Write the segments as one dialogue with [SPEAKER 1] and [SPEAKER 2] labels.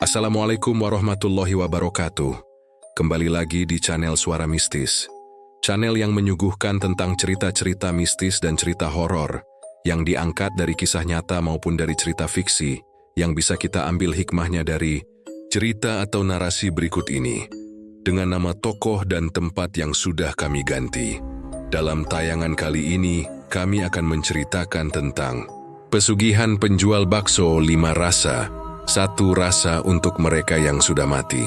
[SPEAKER 1] Assalamualaikum warahmatullahi wabarakatuh. Kembali lagi di channel Suara Mistis. Channel yang menyuguhkan tentang cerita-cerita mistis dan cerita horor yang diangkat dari kisah nyata maupun dari cerita fiksi yang bisa kita ambil hikmahnya dari cerita atau narasi berikut ini dengan nama tokoh dan tempat yang sudah kami ganti. Dalam tayangan kali ini, kami akan menceritakan tentang pesugihan penjual bakso 5 rasa. 1 rasa untuk mereka yang sudah mati.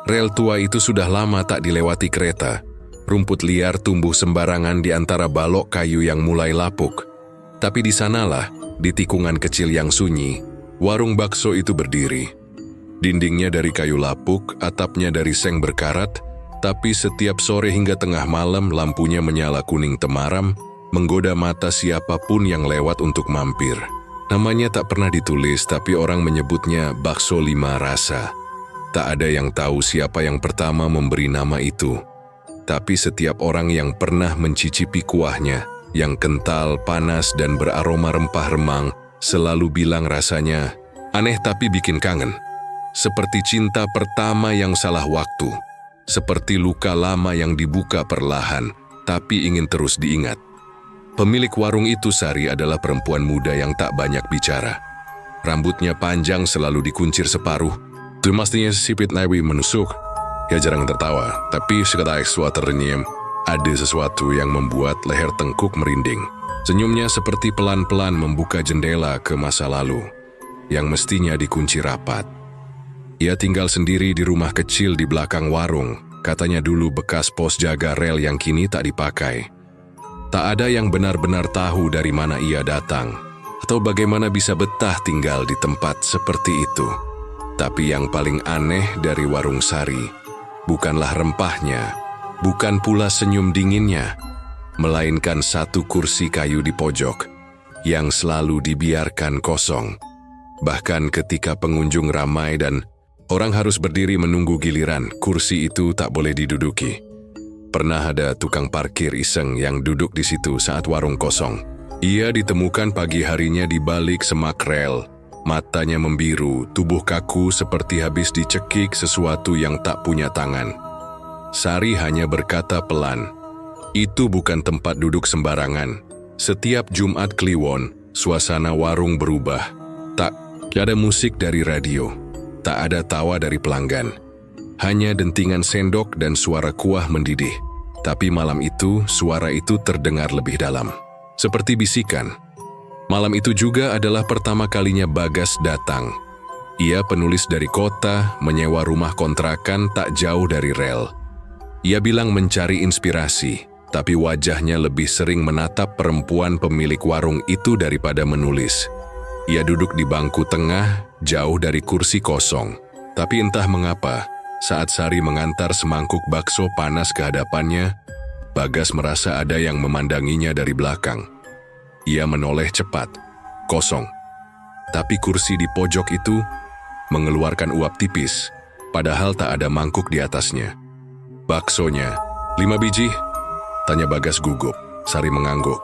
[SPEAKER 1] Rel tua itu sudah lama tak dilewati kereta. Rumput liar tumbuh sembarangan di antara balok kayu yang mulai lapuk. Tapi di sanalah, di tikungan kecil yang sunyi, warung bakso itu berdiri. Dindingnya dari kayu lapuk, atapnya dari seng berkarat, tapi setiap sore hingga tengah malam lampunya menyala kuning temaram, menggoda mata siapapun yang lewat untuk mampir. Namanya tak pernah ditulis, tapi orang menyebutnya bakso 5 rasa. Tak ada yang tahu siapa yang pertama memberi nama itu. Tapi setiap orang yang pernah mencicipi kuahnya, yang kental, panas, dan beraroma rempah remang, selalu bilang rasanya aneh tapi bikin kangen. Seperti cinta pertama yang salah waktu. Seperti luka lama yang dibuka perlahan, tapi ingin terus diingat. Pemilik warung itu, Sari, adalah perempuan muda yang tak banyak bicara. Rambutnya panjang selalu dikuncir separuh. Tumasnya sipit Nawi menusuk. Ia jarang tertawa, tapi seketika suatu ternyem, ada sesuatu yang membuat leher tengkuk merinding. Senyumnya seperti pelan-pelan membuka jendela ke masa lalu, yang mestinya dikunci rapat. Ia tinggal sendiri di rumah kecil di belakang warung, katanya dulu bekas pos jaga rel yang kini tak dipakai. Tak ada yang benar-benar tahu dari mana ia datang, atau bagaimana bisa betah tinggal di tempat seperti itu. Tapi yang paling aneh dari warung Sari, bukanlah rempahnya, bukan pula senyum dinginnya, melainkan 1 kursi kayu di pojok, yang selalu dibiarkan kosong. Bahkan ketika pengunjung ramai dan orang harus berdiri menunggu giliran, kursi itu tak boleh diduduki. Pernah ada tukang parkir iseng yang duduk di situ saat warung kosong. Ia ditemukan pagi harinya di balik semak rel. Matanya membiru, tubuh kaku seperti habis dicekik sesuatu yang tak punya tangan. Sari hanya berkata pelan, "Itu bukan tempat duduk sembarangan." Setiap Jumat Kliwon, suasana warung berubah. Tak ada musik dari radio, tak ada tawa dari pelanggan. Hanya dentingan sendok dan suara kuah mendidih. Tapi malam itu, suara itu terdengar lebih dalam. Seperti bisikan. Malam itu juga adalah pertama kalinya Bagas datang. Ia penulis dari kota, menyewa rumah kontrakan tak jauh dari rel. Ia bilang mencari inspirasi, tapi wajahnya lebih sering menatap perempuan pemilik warung itu daripada menulis. Ia duduk di bangku tengah, jauh dari kursi kosong. Tapi entah mengapa, saat Sari mengantar semangkuk bakso panas ke hadapannya, Bagas merasa ada yang memandanginya dari belakang. Ia menoleh cepat, kosong. Tapi kursi di pojok itu mengeluarkan uap tipis, padahal tak ada mangkuk di atasnya. "Baksonya, 5 biji?" tanya Bagas gugup. Sari mengangguk.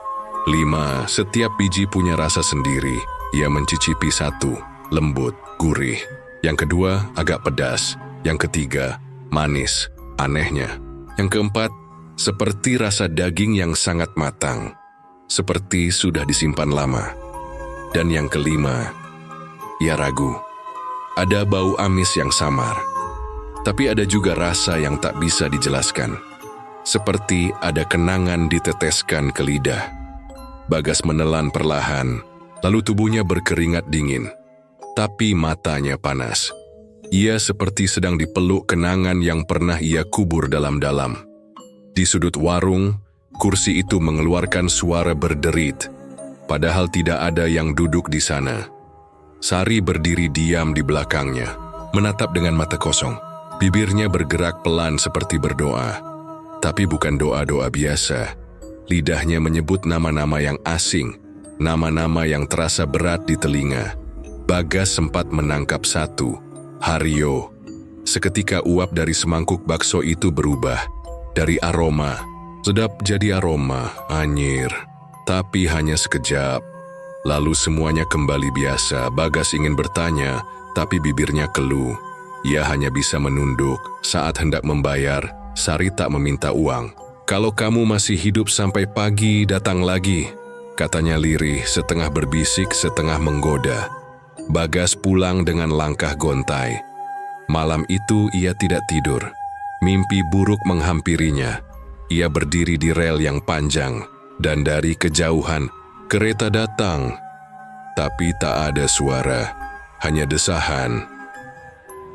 [SPEAKER 1] 5, setiap biji punya rasa sendiri. Ia mencicipi 1, lembut, gurih. Yang kedua, agak pedas. Yang ketiga, manis, anehnya. Yang keempat, seperti rasa daging yang sangat matang, seperti sudah disimpan lama. Dan yang kelima, ia ragu. Ada bau amis yang samar, tapi ada juga rasa yang tak bisa dijelaskan. Seperti ada kenangan diteteskan ke lidah. Bagas menelan perlahan, lalu tubuhnya berkeringat dingin, tapi matanya panas. Ia seperti sedang dipeluk kenangan yang pernah ia kubur dalam-dalam. Di sudut warung, kursi itu mengeluarkan suara berderit, padahal tidak ada yang duduk di sana. Sari berdiri diam di belakangnya, menatap dengan mata kosong. Bibirnya bergerak pelan seperti berdoa, tapi bukan doa-doa biasa. Lidahnya menyebut nama-nama yang asing, nama-nama yang terasa berat di telinga. Bagas sempat menangkap 1, Hario. Seketika uap dari semangkuk bakso itu berubah. Dari aroma, sedap jadi aroma, anyir. Tapi hanya sekejap. Lalu semuanya kembali biasa. Bagas ingin bertanya, tapi bibirnya keluh. Ia hanya bisa menunduk. Saat hendak membayar, Sari tak meminta uang. "Kalau kamu masih hidup sampai pagi, datang lagi," katanya lirih, setengah berbisik, setengah menggoda. Bagas pulang dengan langkah gontai. Malam itu ia tidak tidur. Mimpi buruk menghampirinya. Ia berdiri di rel yang panjang, dan dari kejauhan, kereta datang. Tapi tak ada suara, hanya desahan.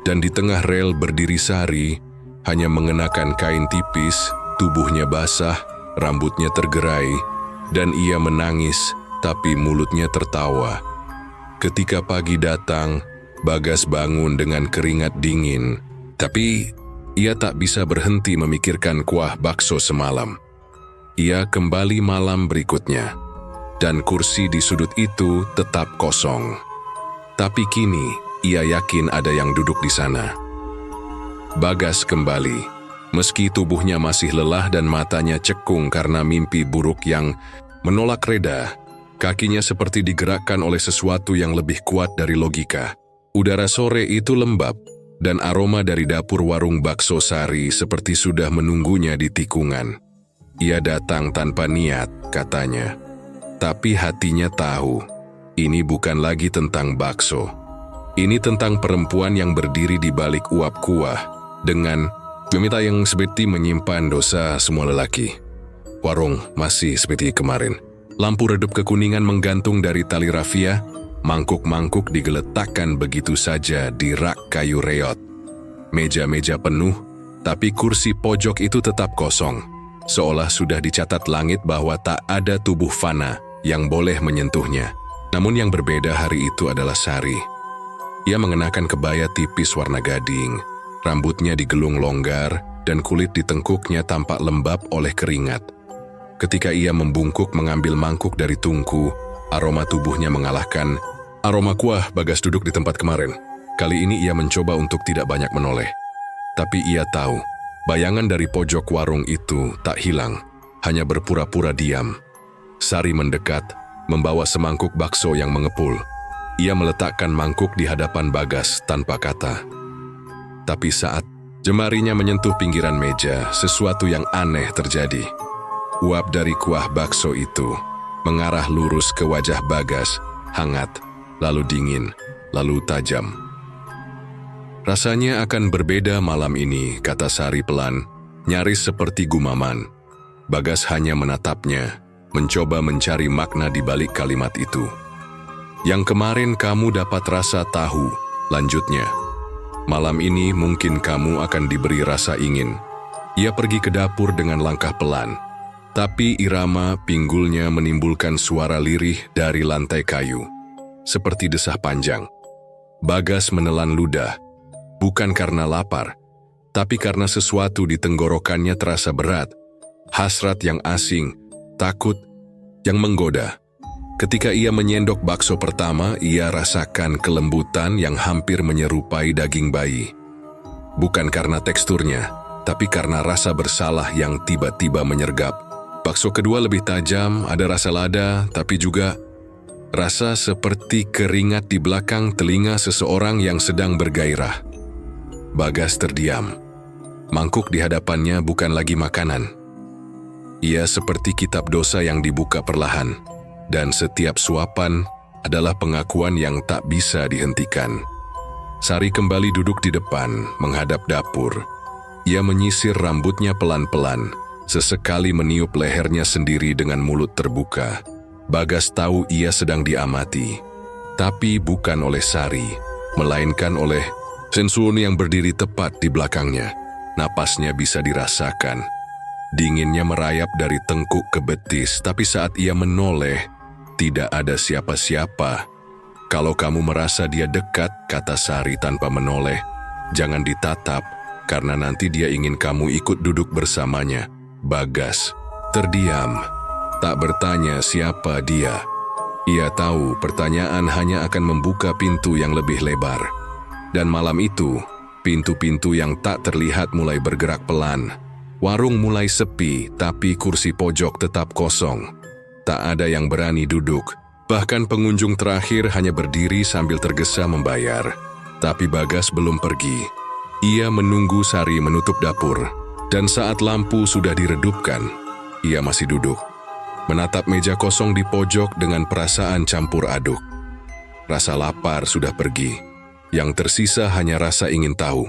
[SPEAKER 1] Dan di tengah rel berdiri Sari, hanya mengenakan kain tipis, tubuhnya basah, rambutnya tergerai, dan ia menangis, tapi mulutnya tertawa. Ketika pagi datang, Bagas bangun dengan keringat dingin, tapi ia tak bisa berhenti memikirkan kuah bakso semalam. Ia kembali malam berikutnya, dan kursi di sudut itu tetap kosong. Tapi kini, ia yakin ada yang duduk di sana. Bagas kembali, meski tubuhnya masih lelah dan matanya cekung karena mimpi buruk yang menolak reda. Kakinya seperti digerakkan oleh sesuatu yang lebih kuat dari logika. Udara sore itu lembab, dan aroma dari dapur warung bakso Sari seperti sudah menunggunya di tikungan. Ia datang tanpa niat, katanya. Tapi hatinya tahu, ini bukan lagi tentang bakso. Ini tentang perempuan yang berdiri di balik uap kuah, dengan meminta yang seperti menyimpan dosa semua lelaki. Warung masih seperti kemarin. Lampu redup kekuningan menggantung dari tali rafia, mangkuk-mangkuk digeletakkan begitu saja di rak kayu reot. Meja-meja penuh, tapi kursi pojok itu tetap kosong. Seolah sudah dicatat langit bahwa tak ada tubuh fana yang boleh menyentuhnya. Namun yang berbeda hari itu adalah Sari. Ia mengenakan kebaya tipis warna gading, rambutnya digelung longgar, dan kulit di tengkuknya tampak lembab oleh keringat. Ketika ia membungkuk mengambil mangkuk dari tungku, aroma tubuhnya mengalahkan aroma kuah Bagas duduk di tempat kemarin. Kali ini ia mencoba untuk tidak banyak menoleh. Tapi ia tahu, bayangan dari pojok warung itu tak hilang, hanya berpura-pura diam. Sari mendekat, membawa semangkuk bakso yang mengepul. Ia meletakkan mangkuk di hadapan Bagas tanpa kata. Tapi saat jemarinya menyentuh pinggiran meja, sesuatu yang aneh terjadi. Uap dari kuah bakso itu mengarah lurus ke wajah Bagas, hangat, lalu dingin, lalu tajam. "Rasanya akan berbeda malam ini," kata Sari pelan, nyaris seperti gumaman. Bagas hanya menatapnya, mencoba mencari makna di balik kalimat itu. "Yang kemarin kamu dapat rasa tahu," lanjutnya. "Malam ini mungkin kamu akan diberi rasa ingin." Ia pergi ke dapur dengan langkah pelan. Tapi irama pinggulnya menimbulkan suara lirih dari lantai kayu, seperti desah panjang. Bagas menelan ludah, bukan karena lapar, tapi karena sesuatu di tenggorokannya terasa berat, hasrat yang asing, takut, yang menggoda. Ketika ia menyendok bakso pertama, ia rasakan kelembutan yang hampir menyerupai daging bayi. Bukan karena teksturnya, tapi karena rasa bersalah yang tiba-tiba menyergap. Bakso kedua lebih tajam, ada rasa lada, tapi juga rasa seperti keringat di belakang telinga seseorang yang sedang bergairah. Bagas terdiam. Mangkuk di hadapannya bukan lagi makanan. Ia seperti kitab dosa yang dibuka perlahan, dan setiap suapan adalah pengakuan yang tak bisa dihentikan. Sari kembali duduk di depan, menghadap dapur. Ia menyisir rambutnya pelan-pelan, sesekali meniup lehernya sendiri dengan mulut terbuka. Bagas tahu ia sedang diamati, tapi bukan oleh Sari, melainkan oleh Sensun yang berdiri tepat di belakangnya. Napasnya bisa dirasakan. Dinginnya merayap dari tengkuk ke betis, tapi saat ia menoleh, tidak ada siapa-siapa. "Kalau kamu merasa dia dekat," kata Sari tanpa menoleh, "jangan ditatap, karena nanti dia ingin kamu ikut duduk bersamanya." Bagas terdiam, tak bertanya siapa dia. Ia tahu pertanyaan hanya akan membuka pintu yang lebih lebar. Dan malam itu, pintu-pintu yang tak terlihat mulai bergerak pelan. Warung mulai sepi, tapi kursi pojok tetap kosong. Tak ada yang berani duduk. Bahkan pengunjung terakhir hanya berdiri sambil tergesa membayar. Tapi Bagas belum pergi. Ia menunggu Sari menutup dapur, dan saat lampu sudah diredupkan, ia masih duduk, menatap meja kosong di pojok dengan perasaan campur aduk. Rasa lapar sudah pergi, yang tersisa hanya rasa ingin tahu,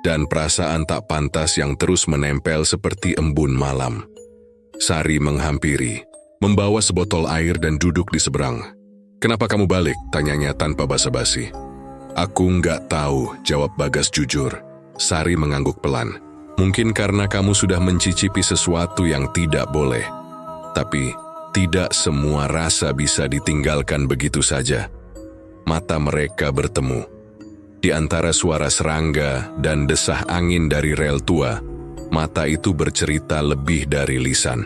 [SPEAKER 1] dan perasaan tak pantas yang terus menempel seperti embun malam. Sari menghampiri, membawa sebotol air dan duduk di seberang. "Kenapa kamu balik?" tanyanya tanpa basa-basi. "Aku nggak tahu," jawab Bagas jujur. Sari mengangguk pelan. "Mungkin karena kamu sudah mencicipi sesuatu yang tidak boleh. Tapi, tidak semua rasa bisa ditinggalkan begitu saja." Mata mereka bertemu. Di antara suara serangga dan desah angin dari rel tua, mata itu bercerita lebih dari lisan.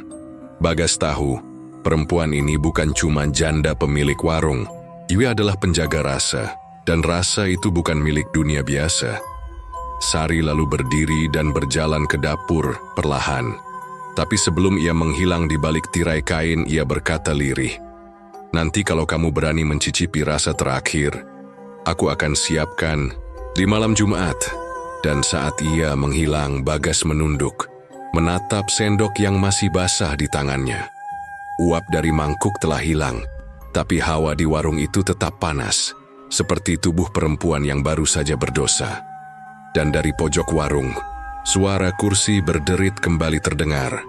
[SPEAKER 1] Bagas tahu, perempuan ini bukan cuma janda pemilik warung. Ia adalah penjaga rasa, dan rasa itu bukan milik dunia biasa. Sari lalu berdiri dan berjalan ke dapur perlahan. Tapi sebelum ia menghilang di balik tirai kain, ia berkata lirih, "Nanti kalau kamu berani mencicipi rasa terakhir, aku akan siapkan di malam Jumat." Dan saat ia menghilang, Bagas menunduk, menatap sendok yang masih basah di tangannya. Uap dari mangkuk telah hilang, tapi hawa di warung itu tetap panas, seperti tubuh perempuan yang baru saja berdosa. Dan dari pojok warung, suara kursi berderit kembali terdengar.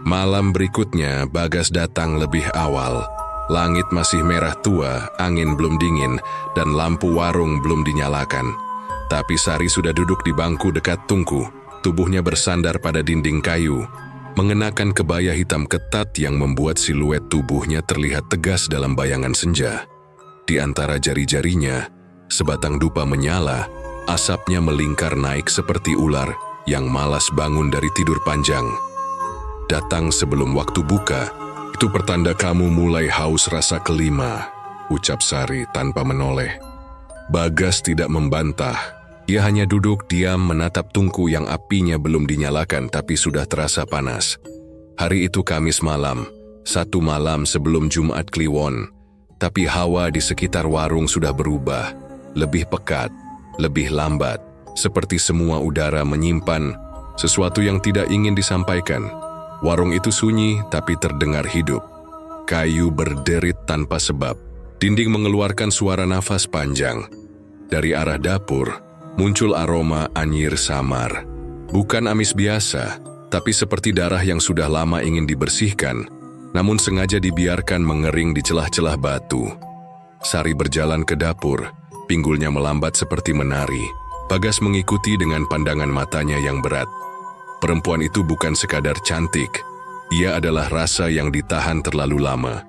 [SPEAKER 1] Malam berikutnya, Bagas datang lebih awal. Langit masih merah tua, angin belum dingin, dan lampu warung belum dinyalakan. Tapi Sari sudah duduk di bangku dekat tungku, tubuhnya bersandar pada dinding kayu, mengenakan kebaya hitam ketat yang membuat siluet tubuhnya terlihat tegas dalam bayangan senja. Di antara jari-jarinya, sebatang dupa menyala, asapnya melingkar naik seperti ular yang malas bangun dari tidur panjang. "Datang sebelum waktu buka, itu pertanda kamu mulai haus rasa kelima," ucap Sari tanpa menoleh. Bagas tidak membantah. Ia hanya duduk diam menatap tungku yang apinya belum dinyalakan tapi sudah terasa panas. Hari itu Kamis malam, satu malam sebelum Jumat Kliwon. Tapi hawa di sekitar warung sudah berubah, lebih pekat, lebih lambat, seperti semua udara menyimpan sesuatu yang tidak ingin disampaikan. Warung itu sunyi tapi terdengar hidup. Kayu berderit tanpa sebab. Dinding mengeluarkan suara nafas panjang. Dari arah dapur, muncul aroma anyir samar. Bukan amis biasa, tapi seperti darah yang sudah lama ingin dibersihkan, namun sengaja dibiarkan mengering di celah-celah batu. Sari berjalan ke dapur, pinggulnya melambat seperti menari. Bagas mengikuti dengan pandangan matanya yang berat. Perempuan itu bukan sekadar cantik, ia adalah rasa yang ditahan terlalu lama.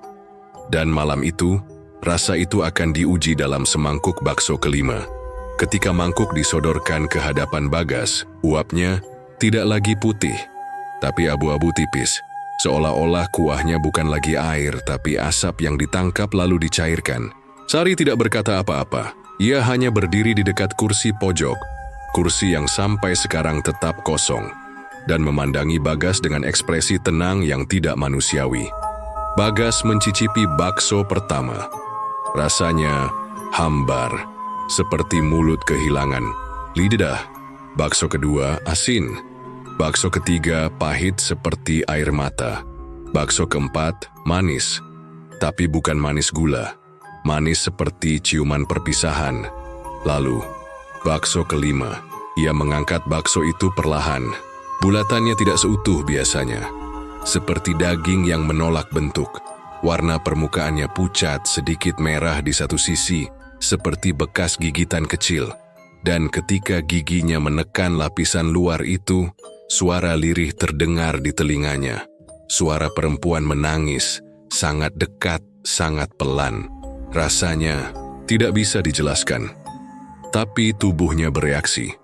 [SPEAKER 1] Dan malam itu, rasa itu akan diuji dalam semangkuk bakso kelima. Ketika mangkuk disodorkan ke hadapan Bagas, uapnya tidak lagi putih, tapi abu-abu tipis. Seolah-olah kuahnya bukan lagi air, tapi asap yang ditangkap lalu dicairkan. Sari tidak berkata apa-apa. Ia hanya berdiri di dekat kursi pojok, kursi yang sampai sekarang tetap kosong, dan memandangi Bagas dengan ekspresi tenang yang tidak manusiawi. Bagas mencicipi bakso pertama. Rasanya hambar, seperti mulut kehilangan. Lidah. Bakso kedua asin. Bakso ketiga pahit seperti air mata. Bakso keempat manis, tapi bukan manis gula. Manis seperti ciuman perpisahan. Lalu, bakso kelima. Ia mengangkat bakso itu perlahan. Bulatannya tidak seutuh biasanya. Seperti daging yang menolak bentuk. Warna permukaannya pucat, sedikit merah di satu sisi, seperti bekas gigitan kecil. Dan ketika giginya menekan lapisan luar itu, suara lirih terdengar di telinganya. Suara perempuan menangis, sangat dekat, sangat pelan. Rasanya tidak bisa dijelaskan. Tapi tubuhnya bereaksi.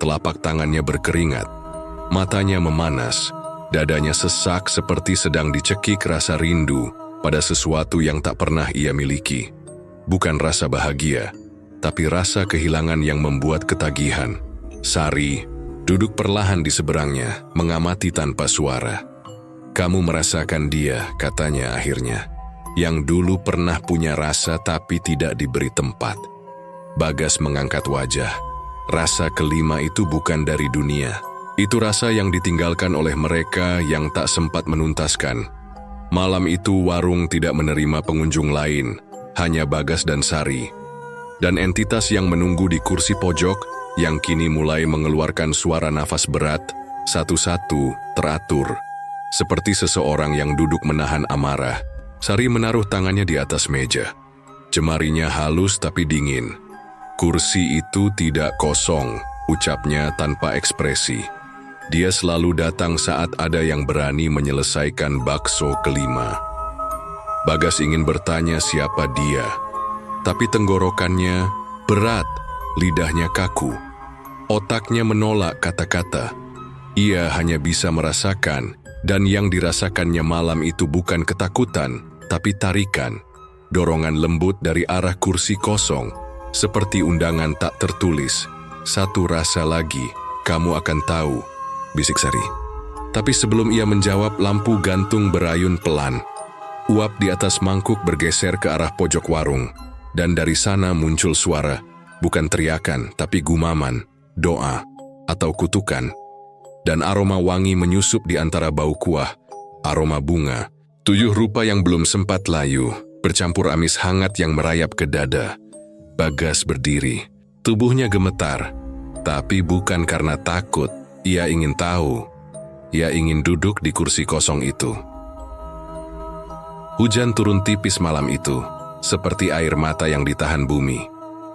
[SPEAKER 1] Telapak tangannya berkeringat. Matanya memanas. Dadanya sesak seperti sedang dicekik rasa rindu pada sesuatu yang tak pernah ia miliki. Bukan rasa bahagia, tapi rasa kehilangan yang membuat ketagihan. Sari duduk perlahan di seberangnya, mengamati tanpa suara. "Kamu merasakan dia," katanya akhirnya, "yang dulu pernah punya rasa tapi tidak diberi tempat." Bagas mengangkat wajah. Rasa kelima itu bukan dari dunia. Itu rasa yang ditinggalkan oleh mereka yang tak sempat menuntaskan. Malam itu warung tidak menerima pengunjung lain, hanya Bagas dan Sari. Dan entitas yang menunggu di kursi pojok yang kini mulai mengeluarkan suara nafas berat, satu-satu teratur. Seperti seseorang yang duduk menahan amarah. Sari menaruh tangannya di atas meja. Jemarinya halus tapi dingin. Kursi itu tidak kosong, ucapnya tanpa ekspresi. Dia selalu datang saat ada yang berani menyelesaikan bakso kelima. Bagas ingin bertanya siapa dia, tapi tenggorokannya berat, lidahnya kaku. Otaknya menolak kata-kata. Ia hanya bisa merasakan, dan yang dirasakannya malam itu bukan ketakutan, tapi tarikan. Dorongan lembut dari arah kursi kosong, seperti undangan tak tertulis. Satu rasa lagi, kamu akan tahu, bisik Sari. Tapi sebelum ia menjawab, lampu gantung berayun pelan. Uap di atas mangkuk bergeser ke arah pojok warung, dan dari sana muncul suara, bukan teriakan, tapi gumaman, doa, atau kutukan. Dan aroma wangi menyusup di antara bau kuah, aroma bunga, 7 rupa yang belum sempat layu, bercampur amis hangat yang merayap ke dada. Bagas berdiri, tubuhnya gemetar, tapi bukan karena takut, ia ingin tahu. Ia ingin duduk di kursi kosong itu. Hujan turun tipis malam itu, seperti air mata yang ditahan bumi.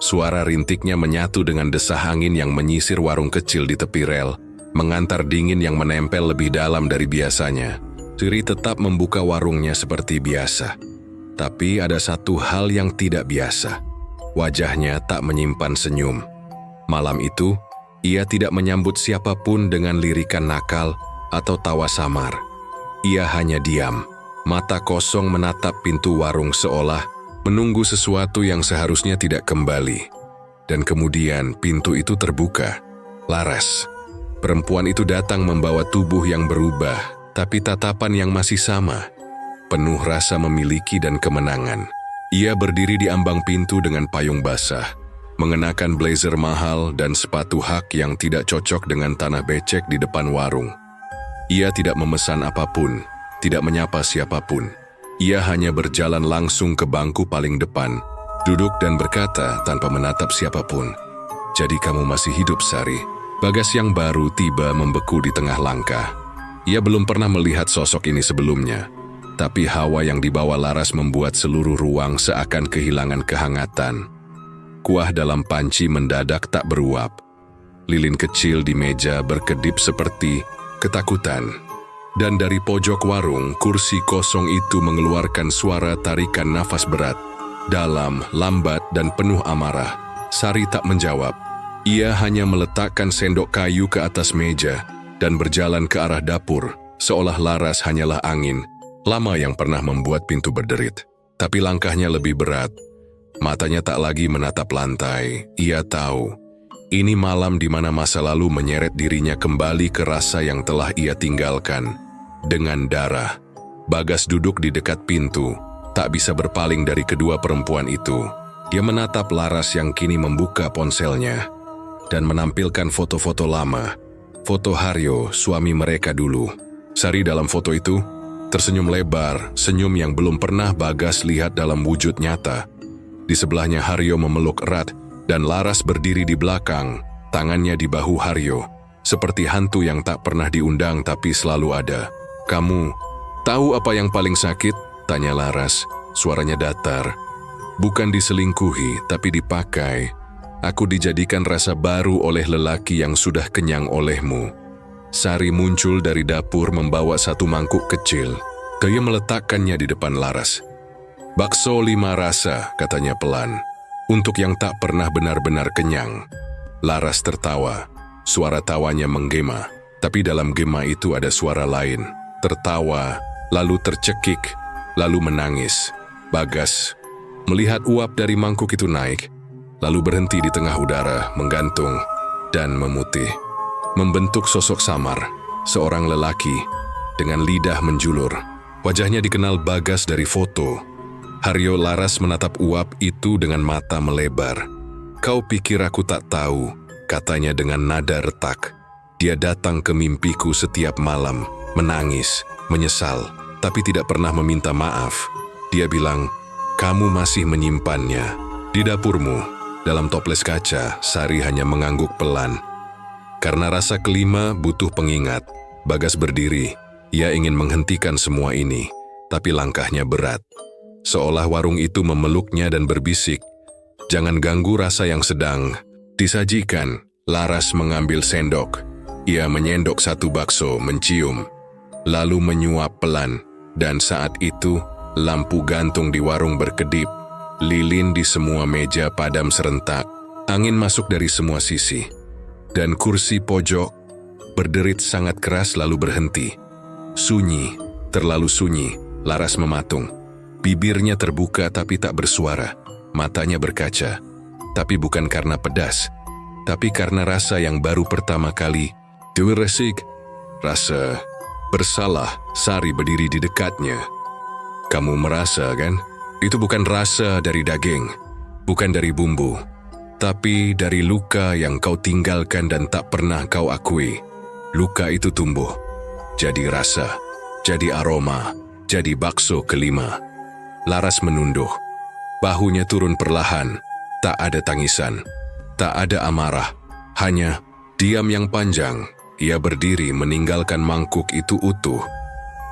[SPEAKER 1] Suara rintiknya menyatu dengan desah angin yang menyisir warung kecil di tepi rel, mengantar dingin yang menempel lebih dalam dari biasanya. Sari tetap membuka warungnya seperti biasa. Tapi ada satu hal yang tidak biasa. Wajahnya tak menyimpan senyum. Malam itu, ia tidak menyambut siapapun dengan lirikan nakal atau tawa samar. Ia hanya diam, mata kosong menatap pintu warung seolah menunggu sesuatu yang seharusnya tidak kembali. Dan kemudian pintu itu terbuka. Laras. Perempuan itu datang membawa tubuh yang berubah, tapi tatapan yang masih sama. Penuh rasa memiliki dan kemenangan. Ia berdiri di ambang pintu dengan payung basah, mengenakan blazer mahal dan sepatu hak yang tidak cocok dengan tanah becek di depan warung. Ia tidak memesan apapun, tidak menyapa siapapun. Ia hanya berjalan langsung ke bangku paling depan, duduk dan berkata tanpa menatap siapapun, "Jadi kamu masih hidup, Sari?" Bagas yang baru tiba membeku di tengah langkah. Ia belum pernah melihat sosok ini sebelumnya, tapi hawa yang dibawa Laras membuat seluruh ruang seakan kehilangan kehangatan. Kuah dalam panci mendadak tak beruap. Lilin kecil di meja berkedip seperti ketakutan. Dan dari pojok warung, kursi kosong itu mengeluarkan suara tarikan nafas berat, dalam, lambat, dan penuh amarah. Sari tak menjawab. Ia hanya meletakkan sendok kayu ke atas meja dan berjalan ke arah dapur, seolah Laras hanyalah angin, lama yang pernah membuat pintu berderit. Tapi langkahnya lebih berat. Matanya tak lagi menatap lantai. Ia tahu, ini malam di mana masa lalu menyeret dirinya kembali ke rasa yang telah ia tinggalkan. Dengan darah, Bagas duduk di dekat pintu, tak bisa berpaling dari kedua perempuan itu. Dia menatap Laras yang kini membuka ponselnya dan menampilkan foto-foto lama, foto Haryo, suami mereka dulu. Sari dalam foto itu tersenyum lebar, senyum yang belum pernah Bagas lihat dalam wujud nyata. Di sebelahnya Haryo memeluk erat dan Laras berdiri di belakang, tangannya di bahu Haryo, seperti hantu yang tak pernah diundang tapi selalu ada. "Kamu tahu apa yang paling sakit?" tanya Laras, suaranya datar. "Bukan diselingkuhi, tapi dipakai. Aku dijadikan rasa baru oleh lelaki yang sudah kenyang olehmu." Sari muncul dari dapur membawa satu mangkuk kecil. Dia meletakkannya di depan Laras. "Bakso 5 rasa," katanya pelan. "Untuk yang tak pernah benar-benar kenyang." Laras tertawa. Suara tawanya menggema. Tapi dalam gema itu ada suara lain. Tertawa, lalu tercekik, lalu menangis. Bagas melihat uap dari mangkuk itu naik, lalu berhenti di tengah udara, menggantung, dan memutih. Membentuk sosok samar, seorang lelaki, dengan lidah menjulur. Wajahnya dikenal Bagas dari foto. Haryo. Laras menatap uap itu dengan mata melebar. kau pikir aku tak tahu, katanya dengan nada retak. Dia datang ke mimpiku setiap malam, menangis, menyesal, tapi tidak pernah meminta maaf. Dia bilang, kamu masih menyimpannya. Di dapurmu, dalam toples kaca, Sari hanya mengangguk pelan. Karena rasa kelima butuh pengingat, Bagas berdiri. Ia ingin menghentikan semua ini, tapi langkahnya berat. Seolah warung itu memeluknya dan berbisik, jangan ganggu rasa yang sedang disajikan. Laras mengambil sendok. Ia menyendok satu bakso, mencium, lalu menyuap pelan. Dan saat itu, lampu gantung di warung berkedip. Lilin di semua meja padam serentak. Angin masuk dari semua sisi. Dan kursi pojok berderit sangat keras lalu berhenti. Sunyi, terlalu sunyi. Laras mematung. Bibirnya terbuka tapi tak bersuara. Matanya berkaca. Tapi bukan karena pedas, tapi karena rasa yang baru pertama kali. Dewi resik. Rasa bersalah. Sari berdiri di dekatnya. Kamu merasa kan? Itu bukan rasa dari daging, bukan dari bumbu, tapi dari luka yang kau tinggalkan dan tak pernah kau akui. Luka itu tumbuh, jadi rasa, jadi aroma, jadi bakso kelima. Laras menunduk. Bahunya turun perlahan. Tak ada tangisan, tak ada amarah, hanya diam yang panjang. Ia berdiri meninggalkan mangkuk itu utuh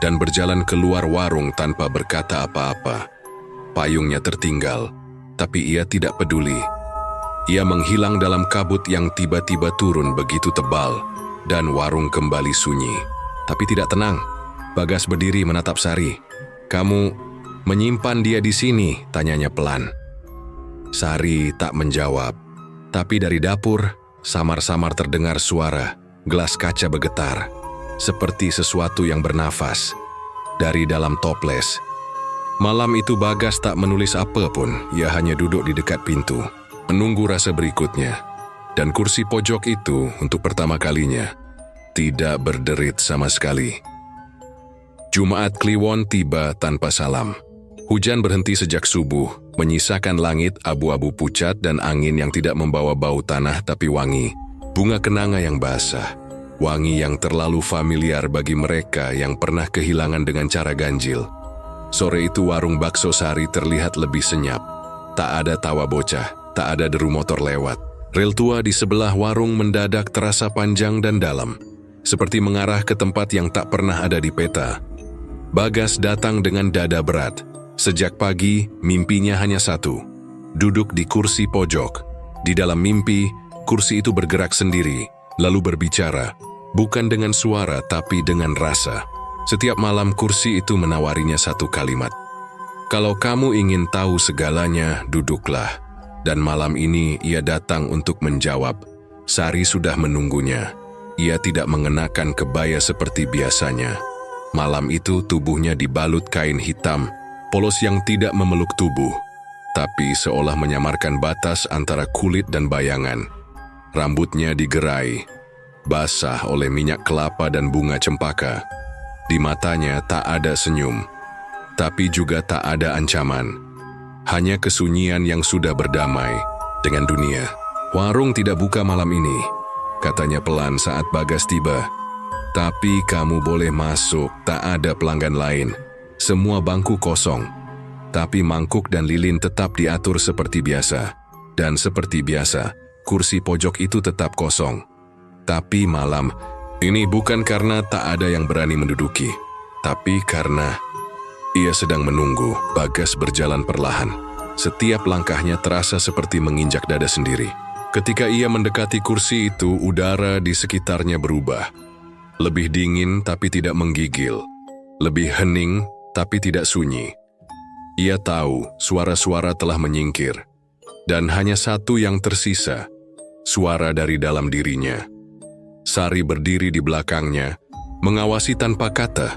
[SPEAKER 1] dan berjalan keluar warung tanpa berkata apa-apa. Payungnya tertinggal, tapi ia tidak peduli. Ia menghilang dalam kabut yang tiba-tiba turun begitu tebal, dan warung kembali sunyi. Tapi tidak tenang. Bagas berdiri menatap Sari. Kamu menyimpan dia di sini, tanyanya pelan. Sari tak menjawab, tapi dari dapur samar-samar terdengar suara gelas kaca bergetar, seperti sesuatu yang bernafas dari dalam toples. Malam itu Bagas tak menulis apa pun, ia hanya duduk di dekat pintu, menunggu rasa berikutnya. Dan kursi pojok itu untuk pertama kalinya tidak berderit sama sekali. Jumat Kliwon tiba tanpa salam. Hujan berhenti sejak subuh, menyisakan langit abu-abu pucat dan angin yang tidak membawa bau tanah tapi wangi. Bunga kenanga yang basah, wangi yang terlalu familiar bagi mereka yang pernah kehilangan dengan cara ganjil. Sore itu warung bakso Sari terlihat lebih senyap. Tak ada tawa bocah, tak ada deru motor lewat. Rel tua di sebelah warung mendadak terasa panjang dan dalam, seperti mengarah ke tempat yang tak pernah ada di peta. Bagas datang dengan dada berat. Sejak pagi, mimpinya hanya satu. Duduk di kursi pojok. Di dalam mimpi, kursi itu bergerak sendiri, lalu berbicara. Bukan dengan suara, tapi dengan rasa. Setiap malam kursi itu menawarinya satu kalimat. Kalau kamu ingin tahu segalanya, duduklah. Dan malam ini ia datang untuk menjawab. Sari sudah menunggunya. Ia tidak mengenakan kebaya seperti biasanya. Malam itu tubuhnya dibalut kain hitam, polos yang tidak memeluk tubuh, tapi seolah menyamarkan batas antara kulit dan bayangan. Rambutnya digerai, basah oleh minyak kelapa dan bunga cempaka. Di matanya tak ada senyum, tapi juga tak ada ancaman. Hanya kesunyian yang sudah berdamai dengan dunia. Warung tidak buka malam ini, katanya pelan saat Bagas tiba. Tapi kamu boleh masuk, tak ada pelanggan lain. Semua bangku kosong. Tapi mangkuk dan lilin tetap diatur seperti biasa. Dan seperti biasa, kursi pojok itu tetap kosong. Tapi malam ini bukan karena tak ada yang berani menduduki, tapi karena ia sedang menunggu. Bagas berjalan perlahan. Setiap langkahnya terasa seperti menginjak dada sendiri. Ketika ia mendekati kursi itu, udara di sekitarnya berubah. Lebih dingin tapi tidak menggigil. Lebih hening tapi tidak sunyi. Ia tahu suara-suara telah menyingkir. Dan hanya satu yang tersisa. Suara dari dalam dirinya. Sari berdiri di belakangnya, mengawasi tanpa kata.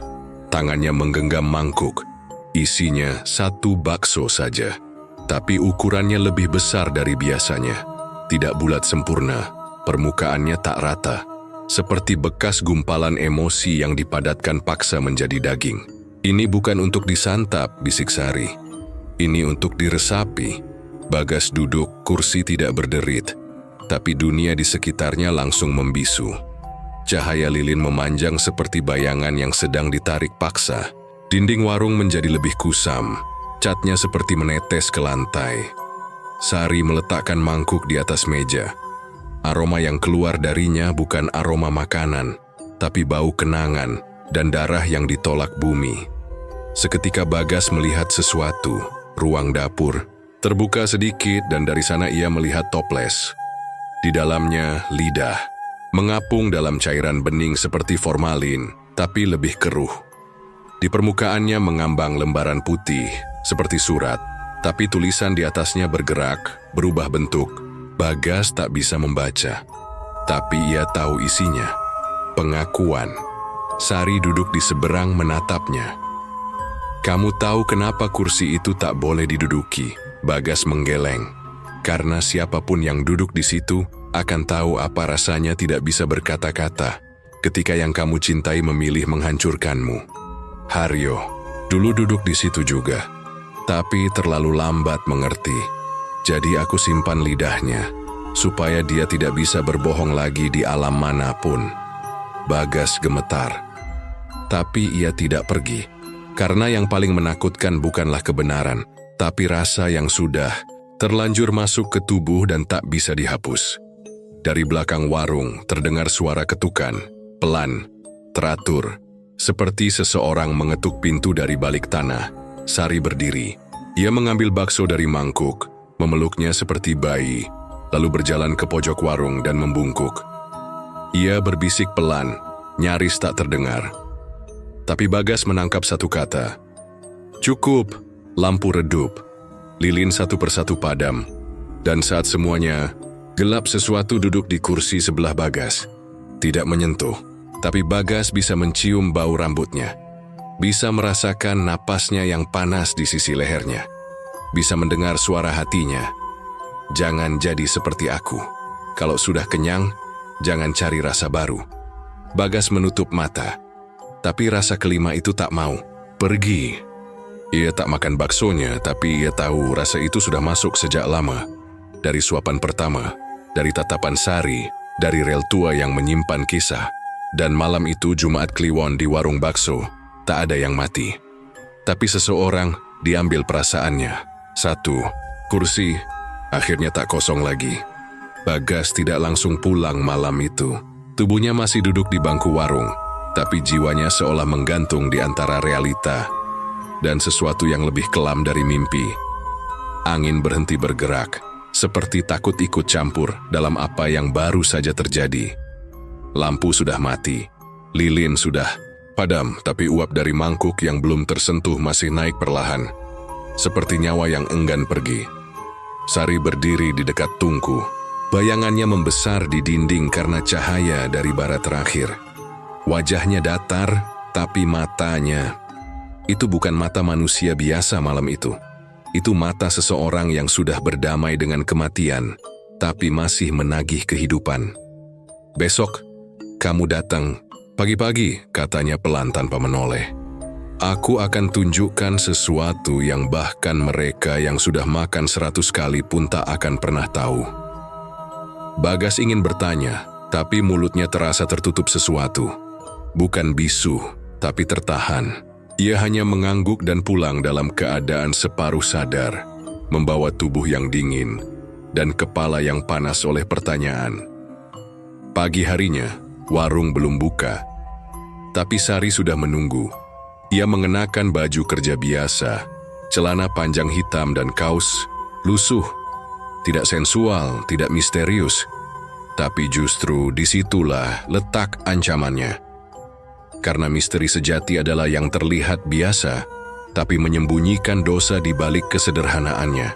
[SPEAKER 1] Tangannya menggenggam mangkuk. Isinya satu bakso saja. Tapi ukurannya lebih besar dari biasanya. Tidak bulat sempurna, permukaannya tak rata. Seperti bekas gumpalan emosi yang dipadatkan paksa menjadi daging. Ini bukan untuk disantap, bisik Sari. Ini untuk diresapi. Bagas duduk, kursi tidak berderit, tapi dunia di sekitarnya langsung membisu. Cahaya lilin memanjang seperti bayangan yang sedang ditarik paksa. Dinding warung menjadi lebih kusam, catnya seperti menetes ke lantai. Sari meletakkan mangkuk di atas meja. Aroma yang keluar darinya bukan aroma makanan, tapi bau kenangan dan darah yang ditolak bumi. Seketika Bagas melihat sesuatu, ruang dapur terbuka sedikit dan dari sana ia melihat toples. Di dalamnya lidah, mengapung dalam cairan bening seperti formalin, tapi lebih keruh. Di permukaannya mengambang lembaran putih, seperti surat, tapi tulisan di atasnya bergerak, berubah bentuk. Bagas tak bisa membaca, tapi ia tahu isinya. Pengakuan. Sari duduk di seberang menatapnya. "Kamu tahu kenapa kursi itu tak boleh diduduki?" Bagas menggeleng. "Karena siapapun yang duduk di situ akan tahu apa rasanya tidak bisa berkata-kata ketika yang kamu cintai memilih menghancurkanmu." Haryo dulu duduk di situ juga, tapi terlalu lambat mengerti. Jadi aku simpan lidahnya, supaya dia tidak bisa berbohong lagi di alam manapun. Bagas gemetar. Tapi ia tidak pergi, karena yang paling menakutkan bukanlah kebenaran, tapi rasa yang sudah terlanjur masuk ke tubuh dan tak bisa dihapus. Dari belakang warung terdengar suara ketukan, pelan, teratur, seperti seseorang mengetuk pintu dari balik tanah. Sari berdiri. Ia mengambil bakso dari mangkuk, memeluknya seperti bayi, lalu berjalan ke pojok warung dan membungkuk. Ia berbisik pelan, nyaris tak terdengar. Tapi Bagas menangkap satu kata. "Cukup." Lampu redup. Lilin satu persatu padam. Dan saat semuanya gelap, sesuatu duduk di kursi sebelah Bagas. Tidak menyentuh, tapi Bagas bisa mencium bau rambutnya. Bisa merasakan napasnya yang panas di sisi lehernya. Bisa mendengar suara hatinya. "Jangan jadi seperti aku. Kalau sudah kenyang, jangan cari rasa baru." Bagas menutup mata. Tapi rasa kelima itu tak mau pergi. Ia tak makan baksonya, tapi ia tahu rasa itu sudah masuk sejak lama. Dari suapan pertama, dari tatapan Sari, dari rel tua yang menyimpan kisah. Dan malam itu Jumat Kliwon di warung bakso, tak ada yang mati. Tapi seseorang diambil perasaannya. Satu, kursi, akhirnya tak kosong lagi. Bagas tidak langsung pulang malam itu. Tubuhnya masih duduk di bangku warung, tapi jiwanya seolah menggantung di antara realita dan sesuatu yang lebih kelam dari mimpi. Angin berhenti bergerak, seperti takut ikut campur dalam apa yang baru saja terjadi. Lampu sudah mati, lilin sudah padam, tapi uap dari mangkuk yang belum tersentuh masih naik perlahan, seperti nyawa yang enggan pergi. Sari berdiri di dekat tungku. Bayangannya membesar di dinding karena cahaya dari bara terakhir. Wajahnya datar, tapi matanya itu bukan mata manusia biasa malam itu. Itu mata seseorang yang sudah berdamai dengan kematian, tapi masih menagih kehidupan. "Besok, kamu datang pagi-pagi," katanya pelan tanpa menoleh. "Aku akan tunjukkan sesuatu yang bahkan mereka yang sudah makan 100 kali pun tak akan pernah tahu." Bagas ingin bertanya, tapi mulutnya terasa tertutup sesuatu. Bukan bisu, tapi tertahan. Ia hanya mengangguk dan pulang dalam keadaan separuh sadar, membawa tubuh yang dingin dan kepala yang panas oleh pertanyaan. Pagi harinya, warung belum buka, tapi Sari sudah menunggu. Ia mengenakan baju kerja biasa, celana panjang hitam dan kaos lusuh. Tidak sensual, tidak misterius, tapi justru disitulah letak ancamannya. Karena misteri sejati adalah yang terlihat biasa, tapi menyembunyikan dosa di balik kesederhanaannya.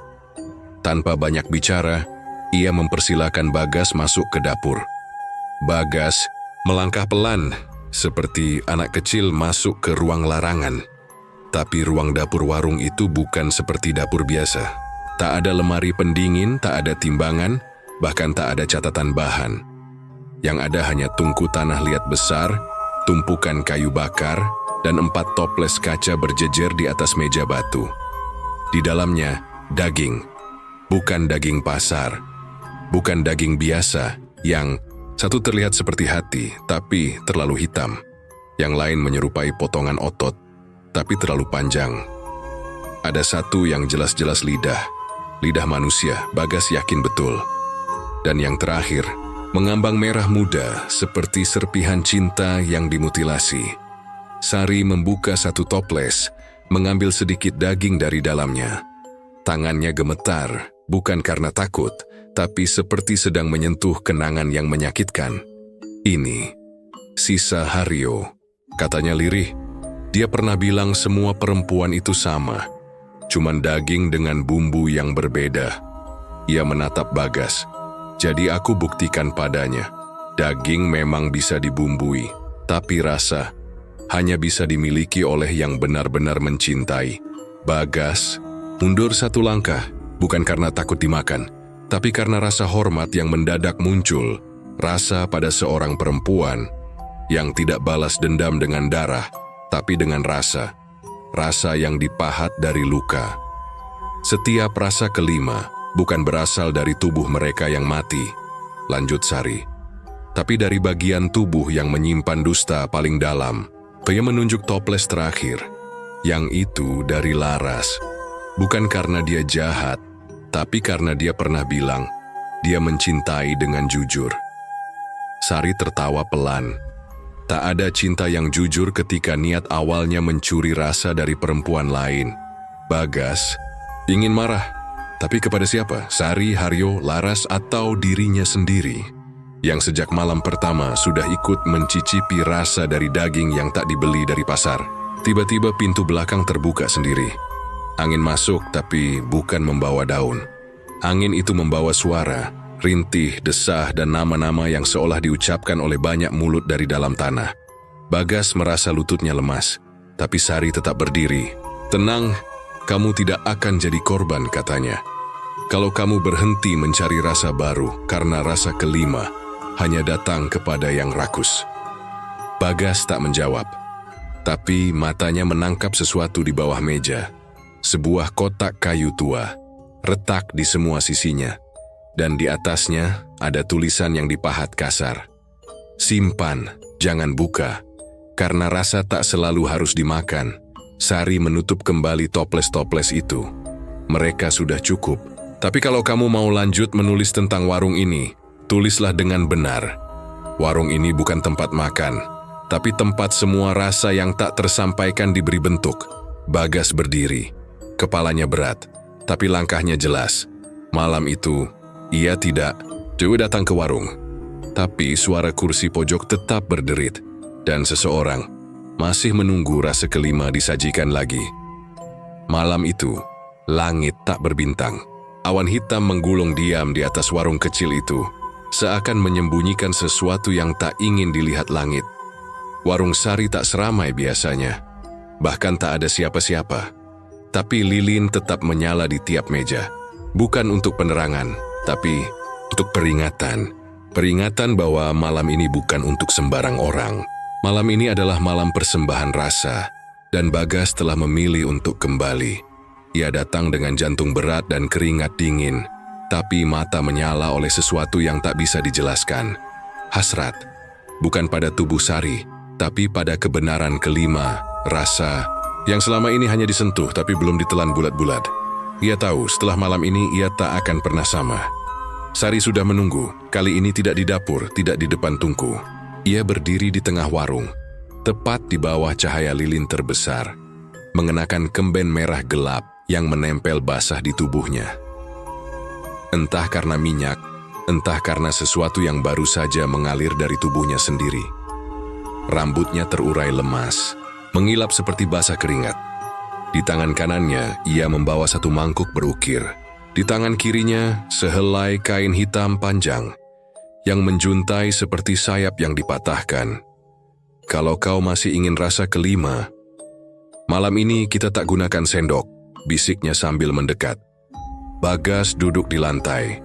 [SPEAKER 1] Tanpa banyak bicara, ia mempersilakan Bagas masuk ke dapur. Bagas melangkah pelan, seperti anak kecil masuk ke ruang larangan. Tapi ruang dapur warung itu bukan seperti dapur biasa. Tak ada lemari pendingin, tak ada timbangan, bahkan tak ada catatan bahan. Yang ada hanya tungku tanah liat besar, tumpukan kayu bakar, dan 4 toples kaca berjejer di atas meja batu. Di dalamnya, daging. bukan daging pasar, bukan daging biasa yang satu terlihat seperti hati tapi terlalu hitam, yang lain menyerupai potongan otot tapi terlalu panjang. Ada satu yang jelas-jelas lidah manusia, Bagas yakin betul. Dan yang terakhir, mengambang merah muda seperti serpihan cinta yang dimutilasi. Sari membuka satu toples, mengambil sedikit daging dari dalamnya. Tangannya gemetar, bukan karena takut, tapi seperti sedang menyentuh kenangan yang menyakitkan. Ini sisa Haryo, katanya lirih. Dia pernah bilang semua perempuan itu sama, cuman daging dengan bumbu yang berbeda. Ia menatap Bagas. Jadi aku buktikan padanya, daging memang bisa dibumbui, tapi rasa hanya bisa dimiliki oleh yang benar-benar mencintai. Bagas mundur satu langkah, bukan karena takut dimakan, tapi karena rasa hormat yang mendadak muncul, rasa pada seorang perempuan yang tidak balas dendam dengan darah, tapi dengan rasa yang dipahat dari luka. Setiap rasa kelima bukan berasal dari tubuh mereka yang mati, lanjut Sari, tapi dari bagian tubuh yang menyimpan dusta paling dalam. Dia menunjuk toples terakhir, yang itu dari Laras. Bukan karena dia jahat, tapi karena dia pernah bilang, dia mencintai dengan jujur. Sari tertawa pelan. Tak ada cinta yang jujur ketika niat awalnya mencuri rasa dari perempuan lain. Bagas ingin marah, tapi kepada siapa? Sari, Haryo, Laras, atau dirinya sendiri? Yang sejak malam pertama sudah ikut mencicipi rasa dari daging yang tak dibeli dari pasar. Tiba-tiba pintu belakang terbuka sendiri. Angin masuk tapi bukan membawa daun. Angin itu membawa suara, rintih, desah, dan nama-nama yang seolah diucapkan oleh banyak mulut dari dalam tanah. Bagas merasa lututnya lemas, tapi Sari tetap berdiri. Tenang, kamu tidak akan jadi korban, katanya. Kalau kamu berhenti mencari rasa baru karena rasa kelima hanya datang kepada yang rakus. Bagas tak menjawab, tapi matanya menangkap sesuatu di bawah meja. Sebuah kotak kayu tua, retak di semua sisinya, dan di atasnya ada tulisan yang dipahat kasar. Simpan, jangan buka, karena rasa tak selalu harus dimakan. Sari menutup kembali toples-toples itu. Mereka sudah cukup, tapi kalau kamu mau lanjut menulis tentang warung ini, tulislah dengan benar. Warung ini bukan tempat makan, tapi tempat semua rasa yang tak tersampaikan diberi bentuk. Bagas berdiri, kepalanya berat, tapi langkahnya jelas. Malam itu, ia tidak datang ke warung, tapi suara kursi pojok tetap berderit, dan seseorang masih menunggu rasa kelima disajikan lagi. Malam itu, langit tak berbintang. Awan hitam menggulung diam di atas warung kecil itu, seakan menyembunyikan sesuatu yang tak ingin dilihat langit. Warung Sari tak seramai biasanya, bahkan tak ada siapa-siapa. Tapi lilin tetap menyala di tiap meja. Bukan untuk penerangan, tapi untuk peringatan. Peringatan bahwa malam ini bukan untuk sembarang orang. Malam ini adalah malam persembahan rasa, dan Bagas telah memilih untuk kembali. Ia datang dengan jantung berat dan keringat dingin, tapi mata menyala oleh sesuatu yang tak bisa dijelaskan. Hasrat, bukan pada tubuh Sari, tapi pada kebenaran kelima, rasa, yang selama ini hanya disentuh tapi belum ditelan bulat-bulat. Ia tahu setelah malam ini ia tak akan pernah sama. Sari sudah menunggu, kali ini tidak di dapur, tidak di depan tungku. Ia berdiri di tengah warung, tepat di bawah cahaya lilin terbesar, mengenakan kemben merah gelap yang menempel basah di tubuhnya. Entah karena minyak, entah karena sesuatu yang baru saja mengalir dari tubuhnya sendiri. Rambutnya terurai lemas, mengilap seperti basah keringat. Di tangan kanannya, ia membawa satu mangkuk berukir. Di tangan kirinya, sehelai kain hitam panjang, yang menjuntai seperti sayap yang dipatahkan. Kalau kau masih ingin rasa kelima, malam ini kita tak gunakan sendok, bisiknya sambil mendekat. Bagas duduk di lantai.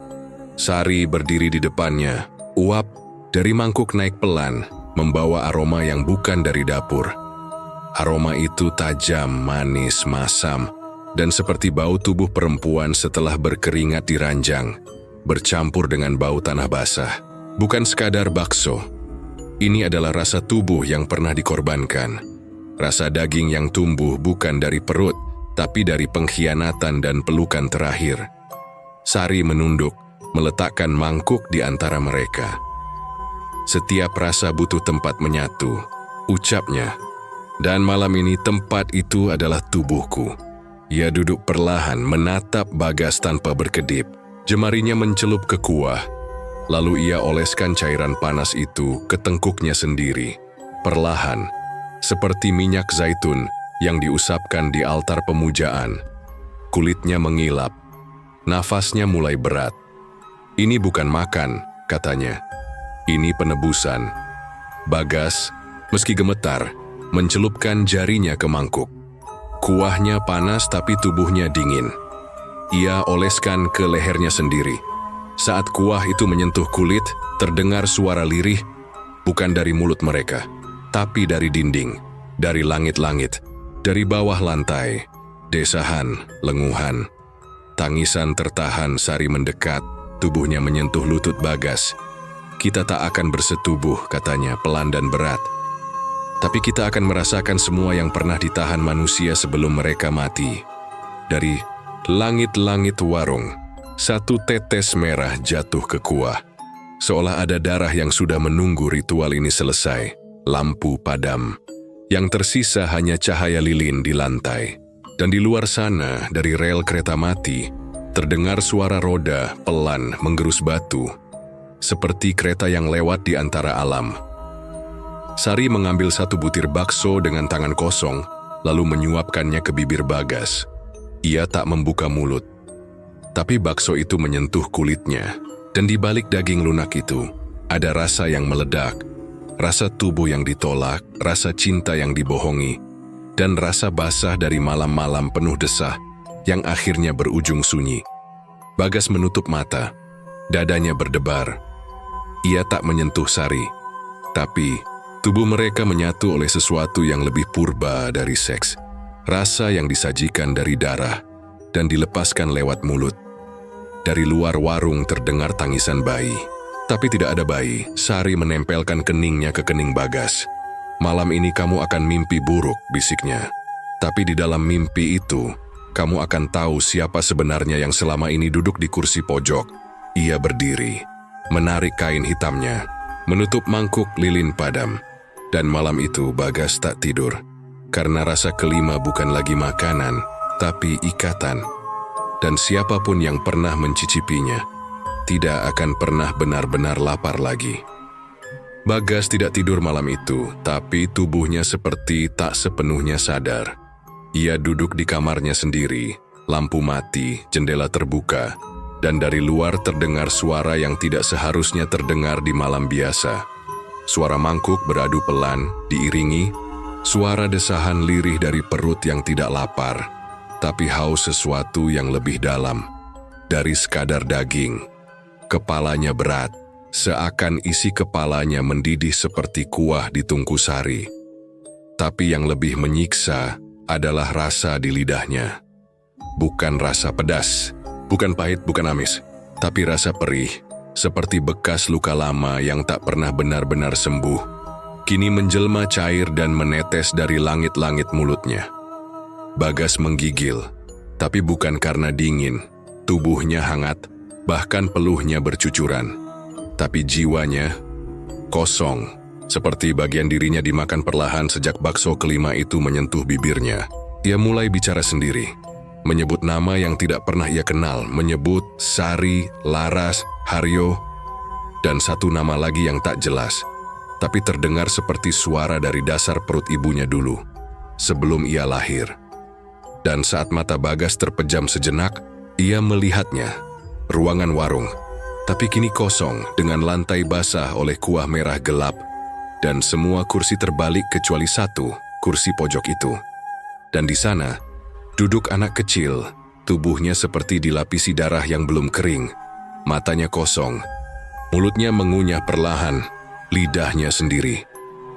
[SPEAKER 1] Sari berdiri di depannya. Uap dari mangkuk naik pelan, membawa aroma yang bukan dari dapur. Aroma itu tajam, manis, masam, dan seperti bau tubuh perempuan setelah berkeringat di ranjang, bercampur dengan bau tanah basah. Bukan sekadar bakso. Ini adalah rasa tubuh yang pernah dikorbankan. Rasa daging yang tumbuh bukan dari perut, tapi dari pengkhianatan dan pelukan terakhir. Sari menunduk, meletakkan mangkuk di antara mereka. Setiap rasa butuh tempat menyatu, ucapnya. Dan malam ini tempat itu adalah tubuhku. Ia duduk perlahan menatap Bagas tanpa berkedip. Jemarinya mencelup ke kuah. Lalu ia oleskan cairan panas itu ke tengkuknya sendiri. Perlahan, seperti minyak zaitun yang diusapkan di altar pemujaan. Kulitnya mengilap. Nafasnya mulai berat. Ini bukan makan, katanya. Ini penebusan. Bagas, meski gemetar, mencelupkan jarinya ke mangkuk. Kuahnya panas tapi tubuhnya dingin. Ia oleskan ke lehernya sendiri. Saat kuah itu menyentuh kulit, terdengar suara lirih, bukan dari mulut mereka, tapi dari dinding, dari langit-langit, dari bawah lantai, desahan, lenguhan. Tangisan tertahan. Sari mendekat, tubuhnya menyentuh lutut Bagas. Kita tak akan bersetubuh, katanya pelan dan berat. Tapi kita akan merasakan semua yang pernah ditahan manusia sebelum mereka mati. Dari langit-langit warung, satu tetes merah jatuh ke kuah. Seolah ada darah yang sudah menunggu ritual ini selesai. Lampu padam. Yang tersisa hanya cahaya lilin di lantai. Dan di luar sana, dari rel kereta mati, terdengar suara roda pelan menggerus batu. Seperti kereta yang lewat di antara alam. Sari mengambil satu butir bakso dengan tangan kosong, lalu menyuapkannya ke bibir Bagas. Ia tak membuka mulut. Tapi bakso itu menyentuh kulitnya, dan di balik daging lunak itu, ada rasa yang meledak. Rasa tubuh yang ditolak, rasa cinta yang dibohongi, dan rasa basah dari malam-malam penuh desah yang akhirnya berujung sunyi. Bagas menutup mata, dadanya berdebar. Ia tak menyentuh Sari, tapi tubuh mereka menyatu oleh sesuatu yang lebih purba dari seks. Rasa yang disajikan dari darah dan dilepaskan lewat mulut. Dari luar warung terdengar tangisan bayi. Tapi tidak ada bayi. Sari menempelkan keningnya ke kening Bagas. Malam ini kamu akan mimpi buruk, bisiknya. Tapi di dalam mimpi itu, kamu akan tahu siapa sebenarnya yang selama ini duduk di kursi pojok. Ia berdiri, menarik kain hitamnya, menutup mangkuk lilin padam. Dan malam itu Bagas tak tidur, karena rasa kelima bukan lagi makanan, tapi ikatan. Dan siapapun yang pernah mencicipinya, tidak akan pernah benar-benar lapar lagi. Bagas tidak tidur malam itu, tapi tubuhnya seperti tak sepenuhnya sadar. Ia duduk di kamarnya sendiri, lampu mati, jendela terbuka, dan dari luar terdengar suara yang tidak seharusnya terdengar di malam biasa. Suara mangkuk beradu pelan, diiringi, suara desahan lirih dari perut yang tidak lapar, tapi haus sesuatu yang lebih dalam, dari sekadar daging. Kepalanya berat, seakan isi kepalanya mendidih seperti kuah di tungku Sari. Tapi yang lebih menyiksa adalah rasa di lidahnya. Bukan rasa pedas, bukan pahit, bukan amis, tapi rasa perih, seperti bekas luka lama yang tak pernah benar-benar sembuh. Kini menjelma cair dan menetes dari langit-langit mulutnya. Bagas menggigil, tapi bukan karena dingin. Tubuhnya hangat, bahkan peluhnya bercucuran. Tapi jiwanya kosong, seperti bagian dirinya dimakan perlahan sejak bakso kelima itu menyentuh bibirnya. Ia mulai bicara sendiri, menyebut nama yang tidak pernah ia kenal, menyebut Sari, Laras, Haryo, dan satu nama lagi yang tak jelas, tapi terdengar seperti suara dari dasar perut ibunya dulu, sebelum ia lahir. Dan saat mata Bagas terpejam sejenak, ia melihatnya, ruangan warung, tapi kini kosong dengan lantai basah oleh kuah merah gelap dan semua kursi terbalik kecuali satu, kursi pojok itu. Dan di sana, duduk anak kecil, tubuhnya seperti dilapisi darah yang belum kering, matanya kosong, mulutnya mengunyah perlahan, lidahnya sendiri.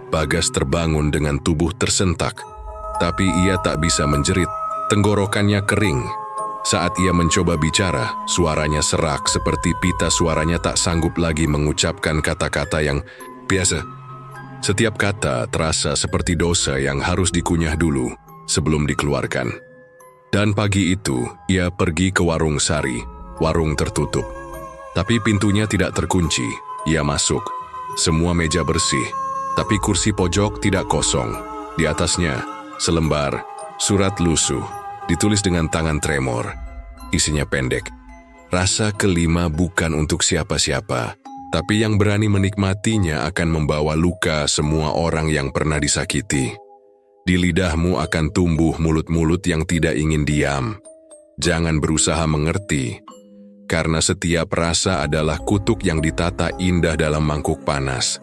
[SPEAKER 1] Bagas terbangun dengan tubuh tersentak, tapi ia tak bisa menjerit, Tenggorokannya kering. Saat ia mencoba bicara, suaranya serak seperti pita, suaranya tak sanggup lagi mengucapkan kata-kata yang biasa. Setiap kata terasa seperti dosa yang harus dikunyah dulu sebelum dikeluarkan. Dan pagi itu, ia pergi ke warung sari. Warung tertutup. Tapi pintunya tidak terkunci. Ia masuk. Semua meja bersih. Tapi kursi pojok tidak kosong. Di atasnya, selembar surat lusuh, ditulis dengan tangan tremor. Isinya pendek. Rasa kelima bukan untuk siapa-siapa, tapi yang berani menikmatinya akan membawa luka semua orang yang pernah disakiti. Di lidahmu akan tumbuh mulut-mulut yang tidak ingin diam. Jangan berusaha mengerti, karena setiap rasa adalah kutuk yang ditata indah dalam mangkuk panas.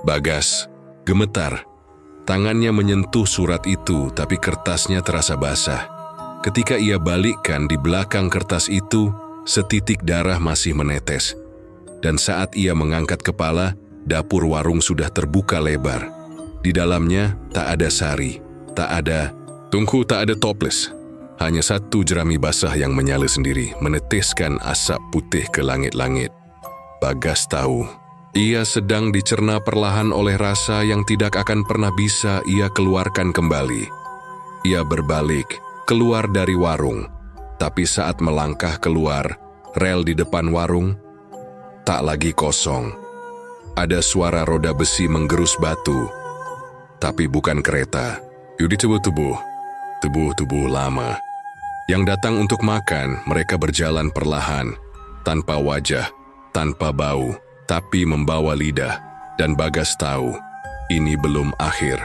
[SPEAKER 1] Bagas gemetar. Tangannya menyentuh surat itu, tapi kertasnya terasa basah. Ketika ia balikkan, di belakang kertas itu, setitik darah masih menetes. Dan saat ia mengangkat kepala, dapur warung sudah terbuka lebar. Di dalamnya tak ada sari, tak ada tungku, tak ada toples. Hanya satu jerami basah yang menyala sendiri, meneteskan asap putih ke langit-langit. Bagas tahu, ia sedang dicerna perlahan oleh rasa yang tidak akan pernah bisa ia keluarkan kembali. Ia berbalik, keluar dari warung. Tapi saat melangkah keluar, rel di depan warung tak lagi kosong. Ada suara roda besi menggerus batu. Tapi bukan kereta. Yudi tubuh lama. Yang datang untuk makan, mereka berjalan perlahan, tanpa wajah, tanpa bau, tapi membawa lidah, dan Bagas tahu, ini belum akhir.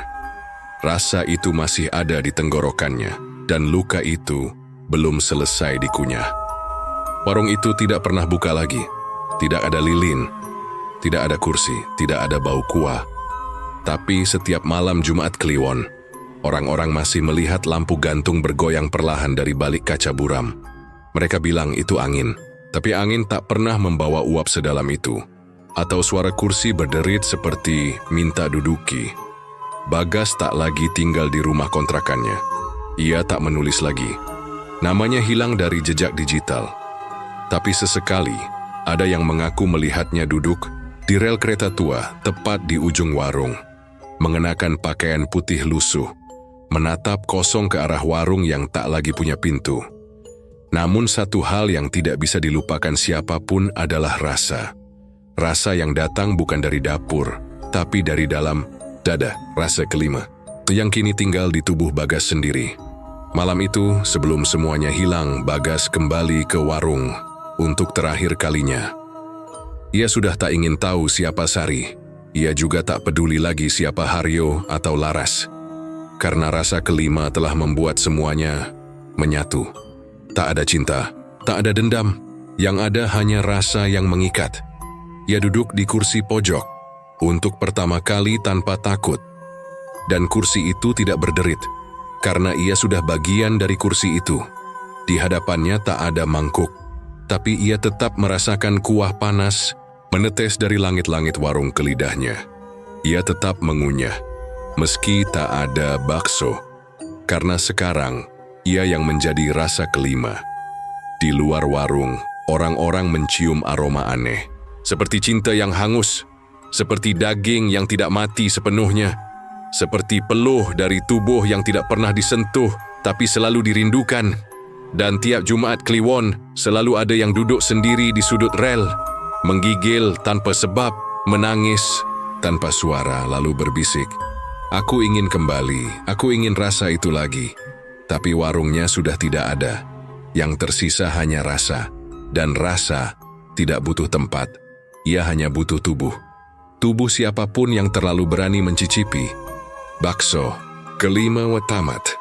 [SPEAKER 1] Rasa itu masih ada di tenggorokannya, dan luka itu belum selesai dikunyah. Warung itu tidak pernah buka lagi. Tidak ada lilin, tidak ada kursi, tidak ada bau kuah. Tapi setiap malam Jumat Kliwon, orang-orang masih melihat lampu gantung bergoyang perlahan dari balik kaca buram. Mereka bilang itu angin, tapi angin tak pernah membawa uap sedalam itu. Atau suara kursi berderit seperti minta duduki. Bagas tak lagi tinggal di rumah kontrakannya. Ia tak menulis lagi. Namanya hilang dari jejak digital. Tapi sesekali, ada yang mengaku melihatnya duduk di rel kereta tua tepat di ujung warung, mengenakan pakaian putih lusuh, menatap kosong ke arah warung yang tak lagi punya pintu. Namun satu hal yang tidak bisa dilupakan siapapun adalah rasa. Rasa yang datang bukan dari dapur, tapi dari dalam dada, rasa kelima, yang kini tinggal di tubuh Bagas sendiri. Malam itu, sebelum semuanya hilang, Bagas kembali ke warung untuk terakhir kalinya. Ia sudah tak ingin tahu siapa Sari. Ia juga tak peduli lagi siapa Haryo atau Laras. Karena rasa kelima telah membuat semuanya menyatu. Tak ada cinta, tak ada dendam. Yang ada hanya rasa yang mengikat. Ia duduk di kursi pojok untuk pertama kali tanpa takut. Dan kursi itu tidak berderit, karena ia sudah bagian dari kursi itu. Di hadapannya tak ada mangkuk, tapi ia tetap merasakan kuah panas menetes dari langit-langit warung ke lidahnya. Ia tetap mengunyah, meski tak ada bakso, karena sekarang ia yang menjadi rasa kelima. Di luar warung, orang-orang mencium aroma aneh. Seperti cinta yang hangus, seperti daging yang tidak mati sepenuhnya, seperti peluh dari tubuh yang tidak pernah disentuh tapi selalu dirindukan. Dan tiap Jumat Kliwon selalu ada yang duduk sendiri di sudut rel, menggigil tanpa sebab, menangis tanpa suara, lalu berbisik, "Aku ingin kembali, aku ingin rasa itu lagi." Tapi warungnya sudah tidak ada. Yang tersisa hanya rasa, dan rasa tidak butuh tempat. Ia hanya butuh tubuh. Tubuh siapapun yang terlalu berani mencicipi. Bakso kelima wa tamat.